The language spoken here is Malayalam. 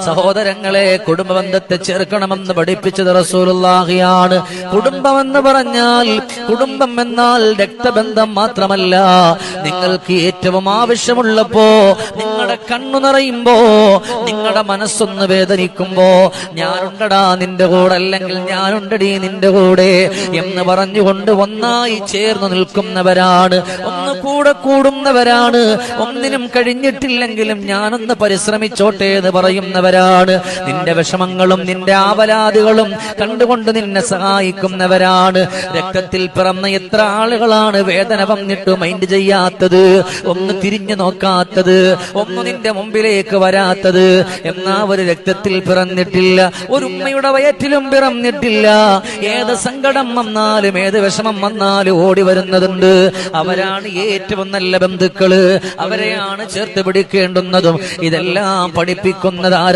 സഹോദരങ്ങളെ, കുടുംബബന്ധത്തെ ചേർക്കണമെന്ന് പഠിപ്പിച്ചത് റസൂലുള്ളാഹിയാണ്. കുടുംബമെന്ന് പറഞ്ഞാൽ, കുടുംബം എന്നാൽ രക്തബന്ധം മാത്രമല്ല. നിങ്ങൾക്ക് ഏറ്റവും ആവശ്യമുള്ളപ്പോ, നിങ്ങളുടെ കണ്ണു നിറയുമ്പോ, നിങ്ങളുടെ മനസ്സൊന്ന് വേദനിക്കുമ്പോ, ഞാനുണ്ടടാ നിന്റെ കൂടെ, അല്ലെങ്കിൽ ഞാനുണ്ടടി നിന്റെ കൂടെ എന്ന് പറഞ്ഞുകൊണ്ട് ഒന്നായി ചേർന്ന് നിൽക്കുന്നവരാണ്, ഒന്ന് കൂടെ കൂടുന്നവരാണ്. ഒന്നിനും കഴിഞ്ഞിട്ടില്ലെങ്കിലും ഞാനൊന്ന് പരിശ്രമിച്ചോട്ടെ എന്ന് പറയുന്നവരാണ്. നിന്റെ വിഷമങ്ങളും നിന്റെ ആവലാദികളും കണ്ടുകൊണ്ട് നിന്നെ സഹായിക്കുന്നവരാണ്. രക്തത്തിൽ പിറന്ന എത്ര ആളുകളാണ് വേദന വന്നിട്ട് മൈൻഡ് ചെയ്യാത്തത്, ഒന്ന് തിരിഞ്ഞു നോക്കാത്തത്, ഒന്ന് നിന്റെ മുമ്പിലേക്ക് വരാത്തത്. എന്നാ ഒരു രക്തത്തിൽ പിറന്നിട്ടില്ല, ഒരു ഉമ്മയുടെ വയറ്റിലും പിറന്നിട്ടില്ല. ഏത് സങ്കടം വന്നാലും ഏത് വിഷമം വന്നാലും ഓടി വരുന്നതുണ്ട്. അവരാണ് ഏറ്റവും നല്ല ബന്ധുക്കള്, അവരെയാണ് ചേർത്ത് പിടിക്കേണ്ടുന്നതും. ഇതെല്ലാം പഠിപ്പിക്കുന്നതാണ്